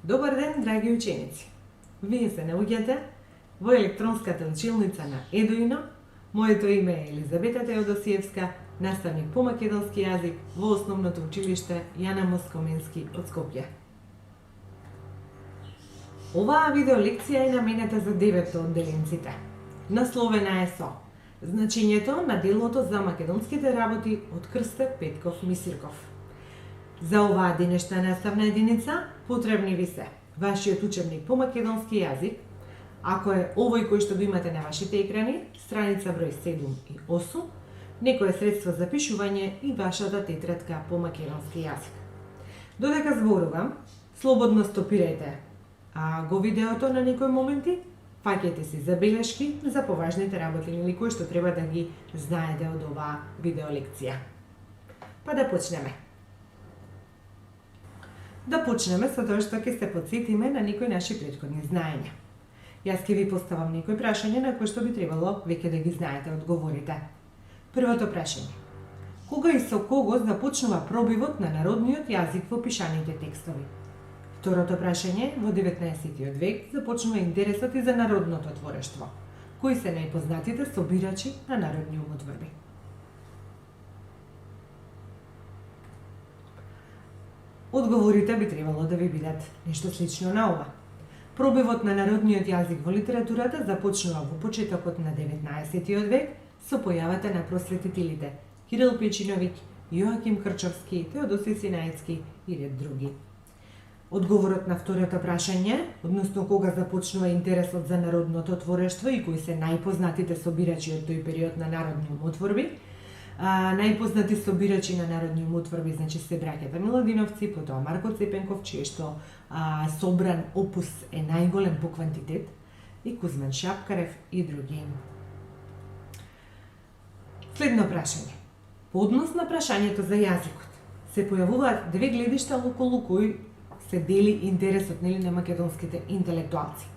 Добар ден, драги ученици! Вие се наоѓате во електронската училница на Едуино. Моето име е Елизабета Теодосиевска, наставник по македонски јазик во Основното училиште Јана Москоменски од Скопје. Оваа видеолекција е наменета за 9-то од деленците. Насловена е со значењето на делото за македонските работи од Крсте Петков Мисирков. За оваа денешна наставна единица потребни ви се вашиот учебник по македонски јазик, ако е овој кој што го имате на вашите екрани, страница број 7 и 8, некое средство за пишување и вашата тетрадка по македонски јазик. Додека зборувам, слободно стопирајте го видеото на некои моменти, фаќајте си забелешки за поважните работи или кои што треба да ги знаете од оваа видеолекција. Па да почнеме. Да почнеме со тоа што ќе се потсетиме на некои наши претходни знаења. Јас ќе ви поставам некои прашања на кои што би требало веќе да ги знаете одговорите. Првото прашање. Кога и со кого започнува пробивот на народниот јазик во пишаните текстови? Второто прашање. Во 19 век започнува интересот и за народното творештво. Кои се најпознатите собирачи на народни умотворби? Одговорите би требало да ви бидат нешто слично на ова. Пробивот на народниот јазик во литературата започнува во почетокот на 19 век со појавата на просветителите Кирил Печиновиќ, Јоаким Крчовски, Теодосиј Синајцки и ред други. Одговорот на второто прашање, односно кога започнува интересот за народното творештво и кои се најпознатите собирачи од тој период на народни умотворби, најпознати собирачи на народни умотворби, значи се браќата Миладиновци, потоа Марко Цепенков, чиј што собран опус е најголем по квантитет, и Кузман Шапкарев и други. Следно прашање. По однос на прашањето за јазикот, се појавуваат две гледишта околу кои се дели интересот на македонските интелектуалци.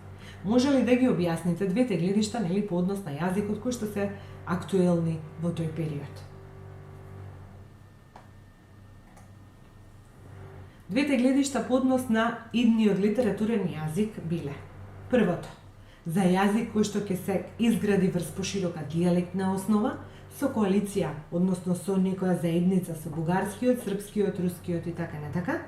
Може ли да ги објасните двете гледишта по однос на јазикот кои што се актуелни во тој период? Двете гледишта по однос на идниот литературен јазик биле: првото, за јазик кој што ќе се изгради врз поширока дијалектна основа, со коалиција, односно со некоја заедница со бугарскиот, српскиот, рускиот и така натака.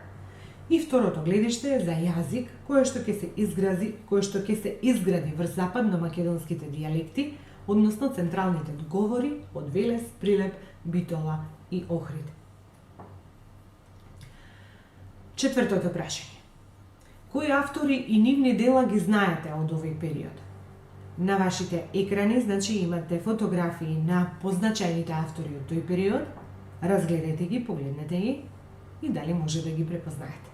И второто гледиште е за јазик кој што ќе се изгради врз западно-македонските дијалекти, односно централните говори од Велес, Прилеп, Битола и Охрид. Четвртото прашање. Кои автори и нивни дела ги знаете од овој период? На вашите екрани, значи, имате фотографии на позначајните автори од тој период. Разгледете ги, погледнете ги и дали може да ги препознаете.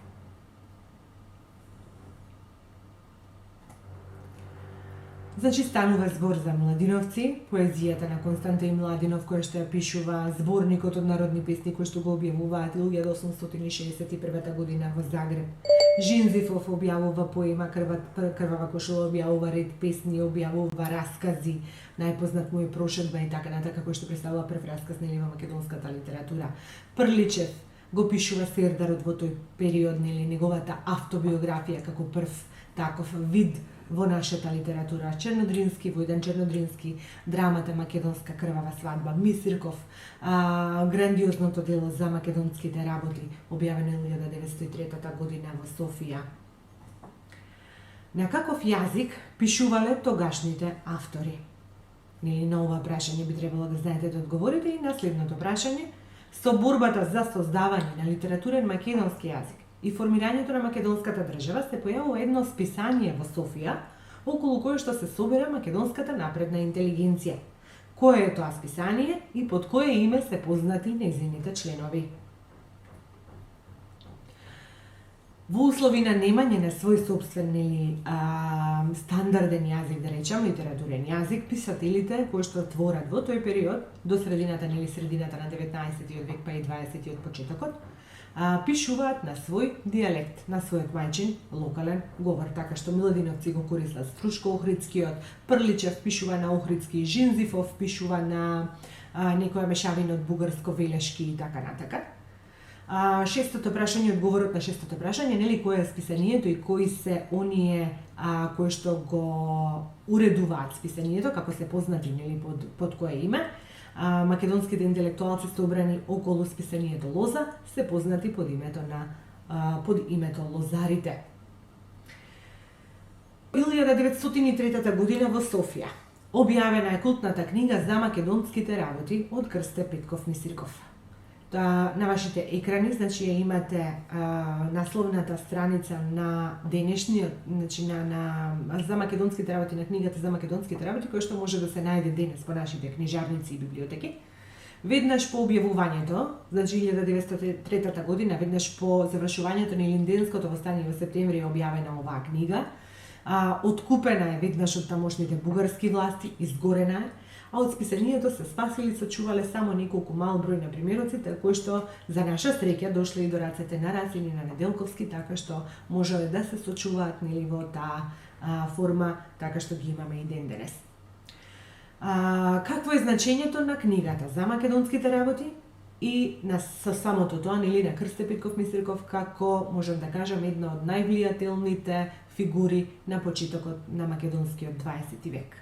Значи, станува збор за Младиновци, поезијата на Константин Младинов, која што ја пишува зборникот од народни песни кој што го објавуваат 1861 година во Загреб. Жинзифов објавува поема Крвава кошула, објавува ред песни, објавува раскази, најпознат му е Прошедба и така натака, кој што представува прв расказ во македонската литература. Прличев го пишува Сердарот во тој период, неговата автобиографија како прв таков вид во нашата литература. Чернодрински, Војдан Чернодрински, драмата Македонска крвава свадба, Мисирков, грандиозното дело за македонските работи, објавено 1903 година во Софија. На каков јазик пишувале тогашните автори? На ова прашање би требало да знаете да одговорите. И на следното прашање, со борбата за создавање на литературен македонски јазик и формирањето на македонската држава се појавува едно списание во Софија, околу кое што се собира македонската напредна интелигенција. Кое е тоа списание и под кое име се познати нејзините членови? Во услови на немање на свој собствен стандарден јазик, да речам, литературен јазик, писателите кои што творат во тој период, до средината на 19 век, па и 20 почетокот, пишуваат на свој дијалект, на својот мајчин локален говор, така што Миладиновци го користат струшко-охридскиот, Прличев пишува на охридски, Жинзифов пишува на некоја мешавина од бугарско-велешки и така натака. Шестото прашање, одговорот на шестото прашање, нели, кое е списанието и кои се оние кои што го уредуваат списанието, како се познати, нели, под кое име. Македонските интелектуалци собрани околу списанието Лоза се познати под името Лозарите. 1903 година во Софија објавена е култната книга за македонските работи од Крсте Петков Мисирков. На вашите екрани, значи, имате насловната страница на денешниот, значи за македонските работи, на книгата за македонските работи, која што може да се најде денес по нашите книжарници и библиотеки. Веднаш по објавувањето, значи 1903 година, веднаш по завршувањето на Илинденското востание во септември е објавена оваа книга. Откупена е веднаш од тамошните бугарски власти, изгорена е, а од списанието се спасили и сочувале само неколку мал број на примероците, кои што за наша среќа дошле и до рацете на Рацин и на Неделковски, така што можеле да се сочуваат, нели, во таа форма, така што ги имаме и ден денес. Какво е значењето на книгата за македонските работи и со самото тоа, нели, на Крсте Петков Мисирков, како, можам да кажам, една од највлијателните фигури на почетокот на македонскиот 20 век.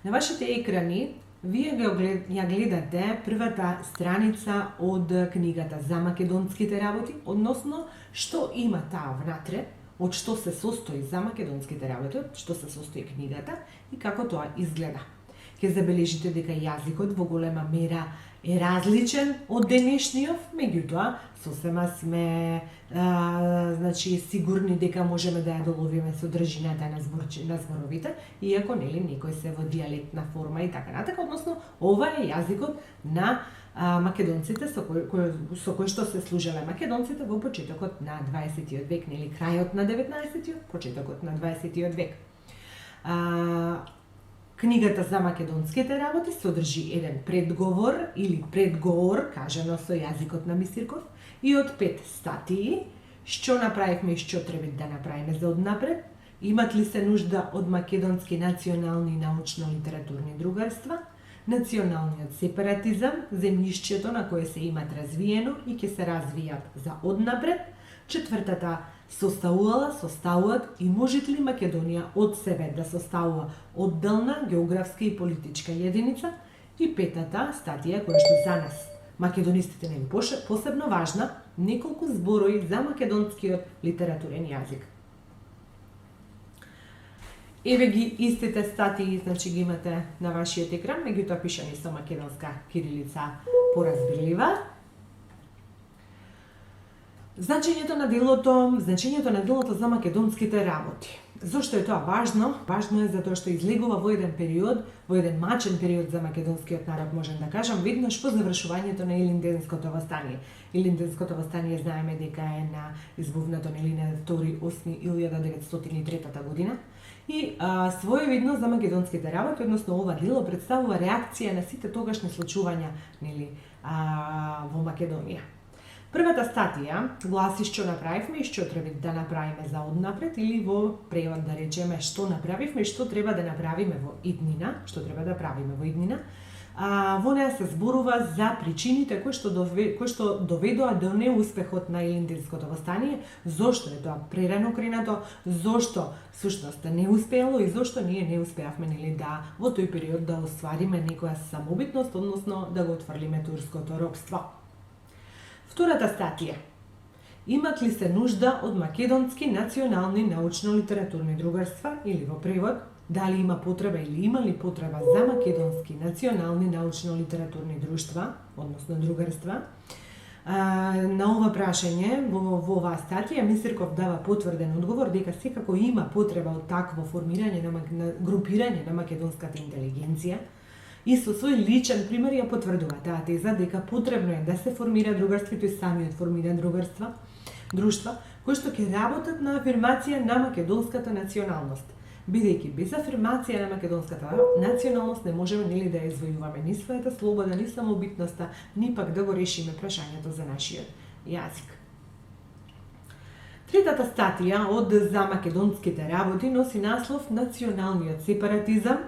На вашите екрани вие ја гледате првата страница од книгата за македонските работи, односно што има таа внатре, од што се состои за македонските работи, од што се состои книгата и како тоа изгледа. Ќе забележите дека јазикот во голема мера е различен од денешниот, меѓутоа сосема сме значи сигурни дека можеме да ја доловиме содржината на зборовите, иако, нели, некои се во дијалектна форма и така натака, односно ова е јазикот на македонците со кој што се служеле македонците во почетокот на 20 век, нели, крајот на 19-тиот, почетокот на 20 век. Книгата за македонските работи содржи еден предговор или предговор, кажано со јазикот на Мисирков, и од 5 статии, што направивме и што треба да направиме за однапред, имат ли се нужда од македонски национални и научно-литературни другарства, националниот сепаратизам, земјишчето на кое се имат развиено и ќе се развијат за однапред, четвртата составуваат и можете ли Македонија од себе да составува одделна географска и политичка единица, и петата статија која што за нас македонистите не посебно важна, неколку зборови за македонскиот литературен јазик. Еве ги истите статии, значи ги имате на вашиот екран, меѓутоа пишани со македонска кирилица поразбирлива. Значењето на делото за македонските работи. Зошто е тоа важно? Важно е затоа што излегува во еден период, во еден мачен период за македонскиот народ, можем да кажам, веднаш по завршувањето на Илинденското востание. Илинденското востание знаеме дека е избувнато, нели, на 2.8.1903 година. И своевидно за македонските работи, односно ова дело представува реакција на сите тогашни случувања, нели, во Македонија. Првата статија гласи што направивме и што треба да направиме за однапред, или во превод да речеме што направивме и што треба да направиме во иднина, што треба да правиме во иднина. Во неа се зборува за причините кои што доведоа до неуспехот на Илинденското востание, зошто е тоа прерано кренато, зошто всушност не успеало и зошто ние не успеавме, нели, да во тој период да оствариме некоја самобитност, односно да го отфрлиме турското робство. Втората статија. Имат ли се нужда од македонски национални научно-литературни другарства, или во превод, дали има потреба или има ли потреба за македонски национални научно-литературни друштва, односно другарства? На ова прашање, во оваа статија, Мисирков дава потврден одговор дека секако има потреба од такво формирање на групирање на македонската интелигенција, и со свој личен пример ја потврдува таа теза дека потребно е да се формира другарство, и самиот формира друштва, кои што ќе работат на афирмација на македонската националност. Бидејќи без афирмација на македонската националност не можеме, нели, да ја извојуваме ни својата слобода, ни самобитноста, ни пак да го решиме прашањето за нашиот јазик. Третата статија од за македонските работи носи наслов Националниот сепаратизам,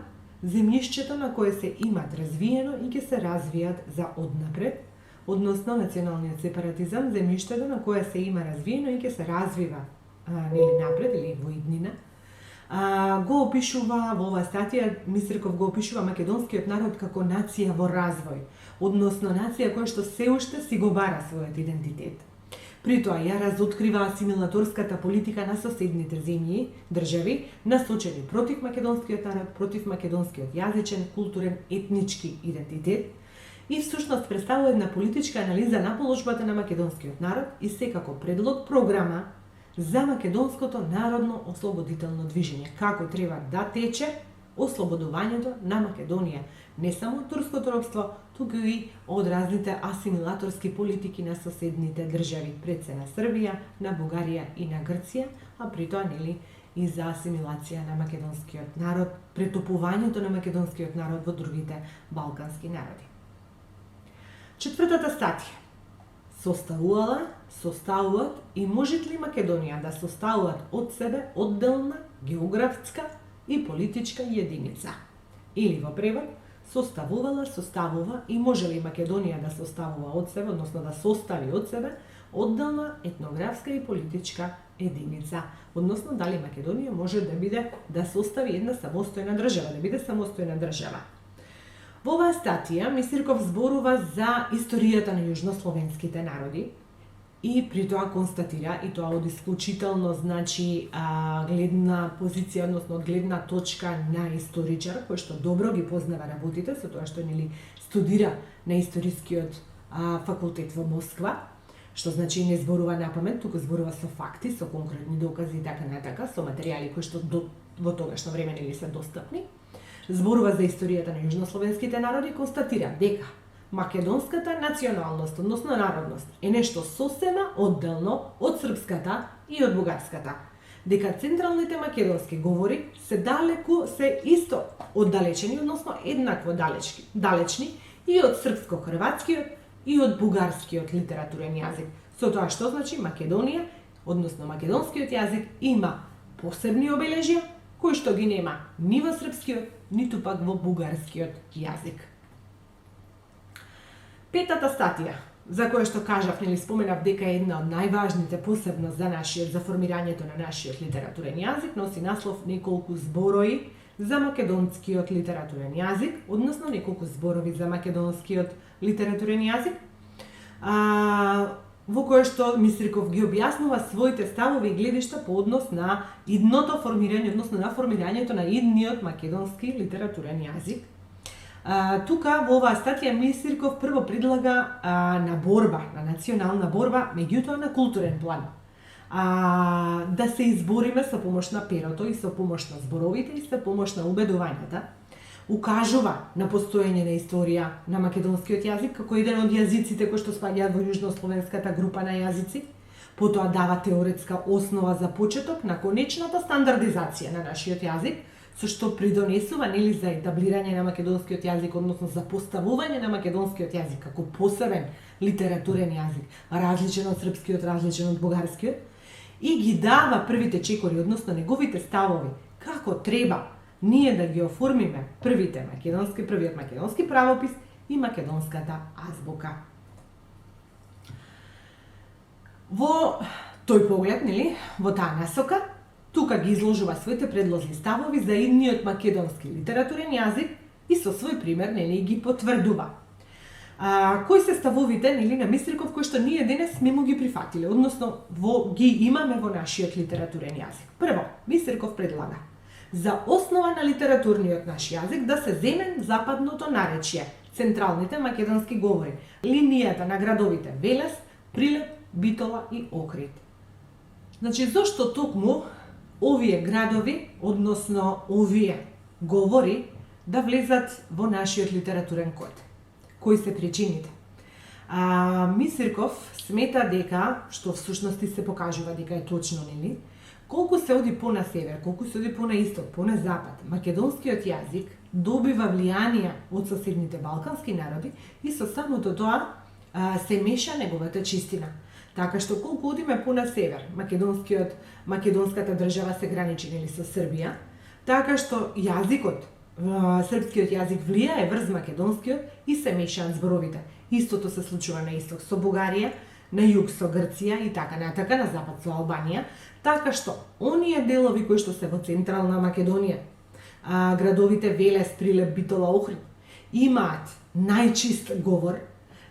земјишчето на кое се имат развиено и ќе се развијат за однапред, односно националниот сепаратизам, земјиштето на кое се има развиено и ќе се развива нели напред или во иднина. Го опишува во оваа статија, Мисирков го опишува македонскиот народ како нација во развој, односно нација која што се уште си го бара својот идентитет. При тоа ја разоткрива асимилаторската политика на соседните земји, држави, насочени против македонскиот народ, против македонскиот јазичен, културен, етнички идентитет и всушност представува една политичка анализа на положбата на македонскиот народ и секако предлог програма за македонското народно ослободително движење, како треба да тече ослободувањето на Македонија, не само од турското робство, туку и од разните асимилаторски политики на соседните држави, пред се на Србија, на Бугарија и на Грција, а при тоа нели и за асимилација на македонскиот народ, претопувањето на македонскиот народ во другите балкански народи. Четвртата статија. Составуваат и можат ли Македонија да составуваат од себе одделна географска и политичка единица? Или во превод, составува и може ли Македонија да составува од себе, односно да состави од себе одделна етнографска и политичка единица? Односно, дали Македонија може да состави една самостојна држава, да биде самостојна држава? Во оваа статија Мисирков зборува за историјата на јужнословенските народи и при тоа констатира, и тоа од исклучително гледна позиција, односно од гледна точка на историчар, кој што добро ги познава работите, со тоа што нели студира на историскиот факултет во Москва, што значи не зборува на памет, туку зборува со факти, со конкретни докази и така натака, со материјали кои што во тогашно време нели се достапни. Зборува за историјата на јужнословенските народи, констатира дека македонската националност, односно народност, е нешто сосема одделно од српската и од бугарската. Дека централните македонски говори се исто оддалечени, односно еднакво далечни и од српско-хрватскиот и од бугарскиот литературен јазик. Со тоа што значи Македонија, односно македонскиот јазик има посебни обележја кои што ги нема ни во српскиот, ниту пак во бугарскиот јазик. Петата статија, за која што кажав, нели споменав дека е една од најважните посебно за формирањето на нашиот литературен јазик, носи наслов неколку зборови за македонскиот литературен јазик, односно неколку зборови за македонскиот литературен јазик, во кој што Мисирков ги објаснува своите ставови и гледишта по однос на идното формирање, односно на формирањето на идниот македонски литературен јазик. Тука во оваа статија Мисирков прво предлага на борба, на национална борба, меѓутоа на културен план. Да се избориме со помош на перото и со помош на зборовите и со помош на убедувањата. Укажува на постоење на историја на македонскиот јазик како еден од јазиците кои што спаѓаат во јужнословенската група на јазици. Потоа дава теоретска основа за почеток на конечната стандардизација на нашиот јазик, со што придонесува нели за етаблирање на македонскиот јазик, односно за поставување на македонскиот јазик како посебен литературен јазик, различен од српскиот, различен од бугарскиот, и ги дава првите чекори, односно неговите ставови, како треба ние да ги оформиме првиот македонски правопис и македонската азбука. Во тој поглед, нели, во таа насока, тука ги изложува своите предлози и ставови за идниот македонски литературен јазик и со свој пример, нели, ги потврдува. Кои се ставовите, нели, на Мисирков кои што ние денес сме му ги прифатиле, односно ги имаме во нашиот литературен јазик. Прво, Мисирков предлага за основа на литературниот наш јазик да се земе западното наречје, централните македонски говори, линијата на градовите Велес, Прилеп, Битола и Охрид. Значи, зошто токму овие градови, односно овие говори, да влезат во нашиот литературен код? Кои се причините? Мисирков смета дека, што всушности се покажува дека е точно, нели, колку се оди по на север, колку се оди по на исток, по на запад, македонскиот јазик добива влијанија од соседните балкански народи и со самото тоа се меша неговата чистина. Така што колку одиме по на север, македонската држава се граничи нели со Србија, така што јазикот српскиот јазик влијае врз македонскиот и се мешаат зборовите. Истото се случува на исток со Бугарија, на југ со Грција и така натака, на запад со Албанија, така што оние делови кои што се во централна Македонија, градовите Велес, Прилеп, Битола, Охрид, имаат најчист говор,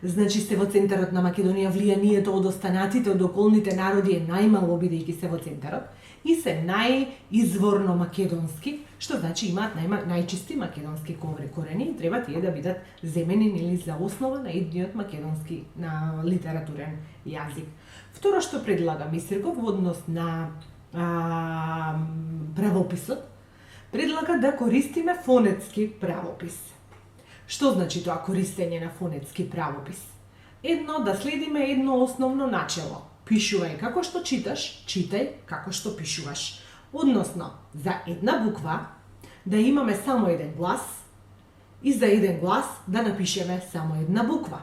значи се во центарот на Македонија, влијанието од останатите од околните народи е најмало бидејќи се во центарот, и се најизворно македонски, што значи имаат најчисти македонски корени и треба тие да бидат земени или за основа на идниот македонски на литературен јазик. Второ што предлага Мисирков во однос на правописот, предлага да користиме фонетски правопис. Што значи тоа користење на фонетски правопис? Едно, да следиме едно основно начело. Пишувај како што читаш, читај како што пишуваш. Односно, за една буква да имаме само еден глас и за еден глас да напишеме само една буква.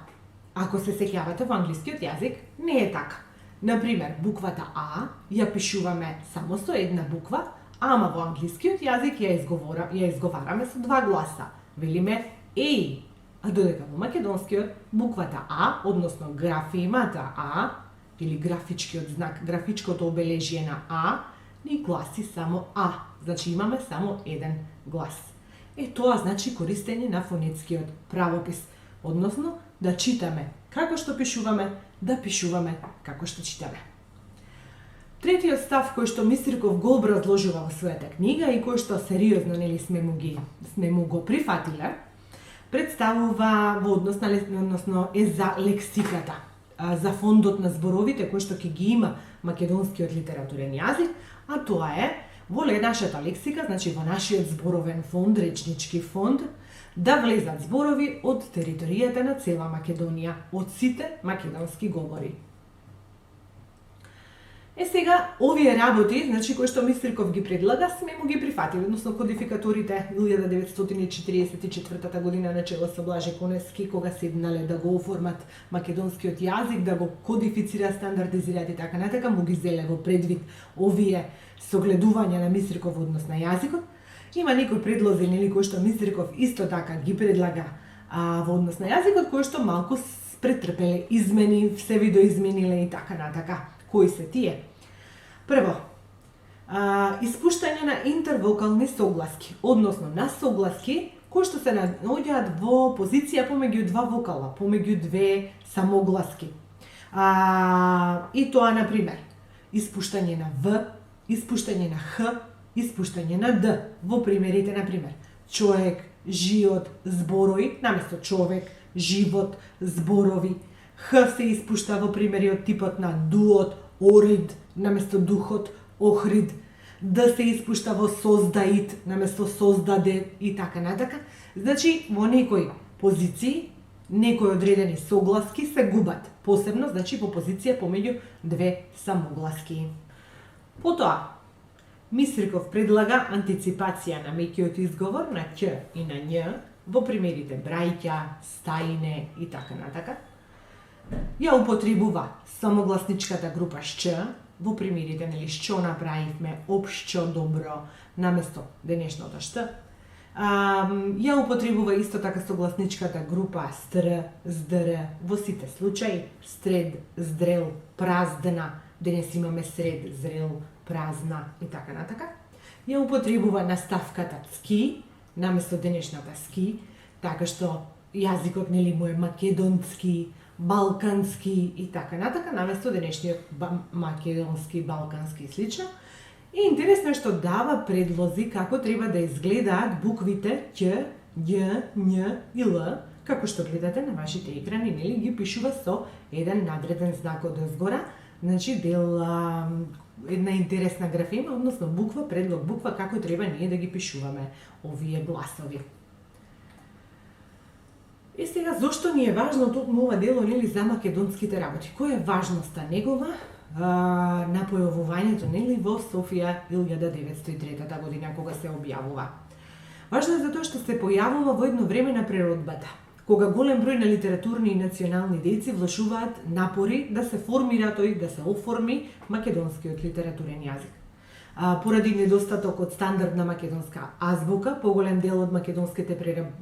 Ако се сеќавате во англискиот јазик, не е така. Например, буквата А ја пишуваме само со една буква, ама во англискиот јазик ја изговараме со два гласа. Велиме еј, а додека во македонскиот буквата А, односно графемата А, или графичкиот знак, графичкото обележие на А, ни гласи само А. Значи имаме само еден глас. Тоа значи користење на фонетскиот правопис. Односно, да читаме како што пишуваме, да пишуваме како што читаме. Третиот став кој што Мисирков го образложува во својата книга и кој што сериозно сме му го прифатиле, представува во односно е за лексиката, за фондот на зборовите кои што ќе ги има македонскиот литературен јазик, а тоа е во нашата лексика, значи во нашиот зборовен фонд, речнички фонд, да влезат зборови од територијата на цела Македонија, од сите македонски говори. Сега, овие работи, значи кои што Мисирков ги предлага, сме му ги прифатили, односно кодификаторите 1944 година начело со Блаже Коневски, кога седнале да го оформат македонскиот јазик, да го кодифицира, стандардизираат и така натака, му ги зеле во предвид овие согледувања на Мисирков однос на јазикот. Има некои предлози кои што Мисирков исто така ги предлага во однос на јазикот, кои што малку претрпеле измени, се видоизмениле и така натака. Кои се тие? Прво, испуштање на интервокални согласки, односно на согласки кои што се наоѓаат во позиција помеѓу два вокала, помеѓу две самогласки. И тоа, например, испуштање на В, испуштање на Х, испуштање на Д. Во примерите, например, човек, живот, зборови, наместо човек, живот, зборови. Х се испушта во примери од типот на дуот, орид, наместо духот, охрид. Д се испушта во создаит, наместо создаде и така натака. Значи, во некои позиции, некои одредени согласки се губат. Посебно, значи, во позиција помеѓу две самогласки. Потоа, Мисирков предлага антиципација на мекиот изговор на Ќ и на Њ во примерите брајќа, стаине и така натака. Ја употребува самогласничката група Шч во примерите што направивме, општо добро, наместо денешното Шт. Ја употребува исто така согласничката група Стр, Здр во сите случаи, стред, здрел, праздна, денес имаме сред, зрел, празна и така натака. Ја употребува наставката ски, наместо денешната ски, така што јазикот му е македонски, балкански и така натака, наместо денешниот македонски, балкански и слично. И интересно е што дава предлози како треба да изгледаат буквите Ќ, Ѓ, Њ и Л, како што гледате на вашите екрани, ги пишува со еден надреден знак од озгора, значи една интересна графема, односно буква, предлог буква, како треба ние да ги пишуваме овие гласови. И сега, зошто ни е важно токму ова дело за македонските работи? Која е важноста негова на појавувањето во Софија 1903 година, кога се објавува? Важно е затоа што се појавува во едно време на преродбата, кога голем број на литературни и национални дејци влошуваат напори да се формира да се оформи македонскиот литературен јазик. Поради недостаток од стандардна македонска азбука, поголем дел од македонските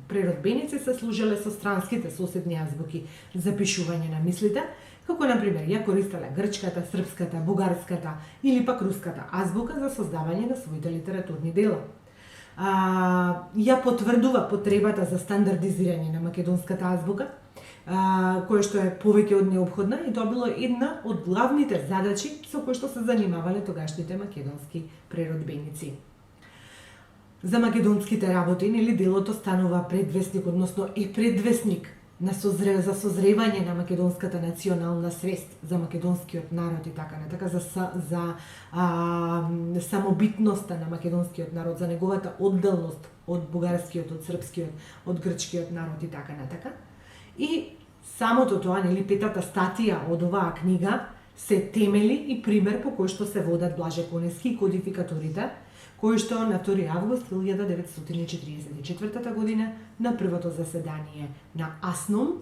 преродбеници се служеле со странските соседни азбуки за пишување на мислите, како например ја користеле грчката, српската, бугарската или пак руската азбука за создавање на своите литературни дела. Ја потврдува потребата за стандардизирање на македонската азбука, која што е повеќе од необходна, и тоа било една од главните задачи со кои што се занимавале тогашните македонски преродбеници. За македонските работи, делото станува предвесник, односно е предвесник за созревање на македонската национална свест, за македонскиот народ и така натака, за самобитноста на македонскиот народ, за неговата одделност од бугарскиот, од српскиот, од грчкиот народ и така натака. И самото тоа, петата статија од оваа книга се темели и пример по кој што се водат Блаже Конески и кодификаторите, кои што на 2 август 1944 година на првото заседание на АСНОМ,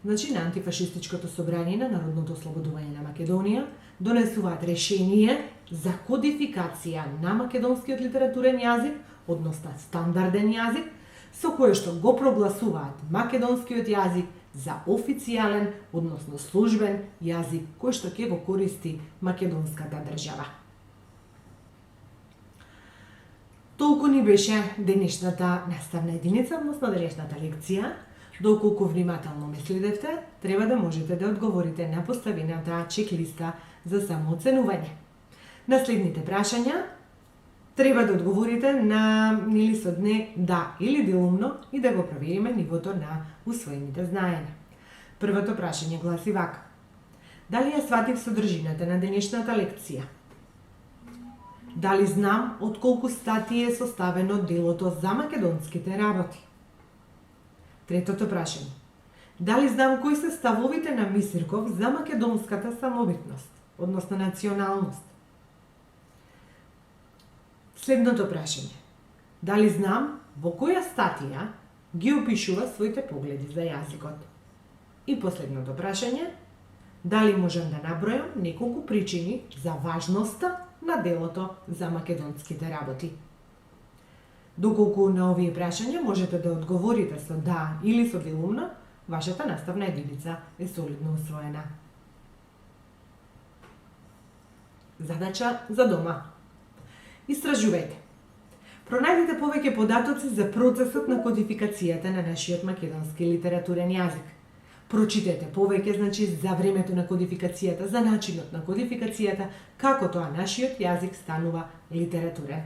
значи на антифашистичкото собрание на Народното ослободување на Македонија, донесуваат решение за кодификација на македонскиот литературен јазик, односно стандарден јазик, со кое што го прогласуваат македонскиот јазик за официјален, односно службен јазик кој што ќе го користи македонската држава. Толку ни беше денешната наставна единица, односно денешната лекција. Доколку внимателно ме следевте, треба да можете да одговорите на поставената чек-листа за самооценување. На следните прашања треба да одговорите на со не да или делумно и да го провериме нивото на усвоените знаења. Првото прашање гласи вака: дали ја сватив содржината на денешната лекција? Дали знам од колку статии е составено делото за македонските работи? Третото прашање: дали знам кои се ставовите на Мисирков за македонската самобитност, односно националност? Следното прашање: дали знам во која статија ги опишува своите погледи за јазикот? И последното прашање: дали можам да набројам неколку причини за важноста на делото за македонските работи? Доколку на овие прашања можете да одговорите со да или со делумно, вашата наставна единица е солидно усвоена. Задача за дома: истражувајте. Пронајдете повеќе податоци за процесот на кодификацијата на нашиот македонски литературен јазик. Прочитете повеќе, за времето на кодификацијата, за начинот на кодификацијата, како тоа нашиот јазик станува литературен.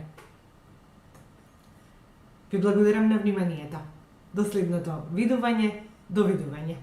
Ви благодарам на вниманието. До следното видување, довидување.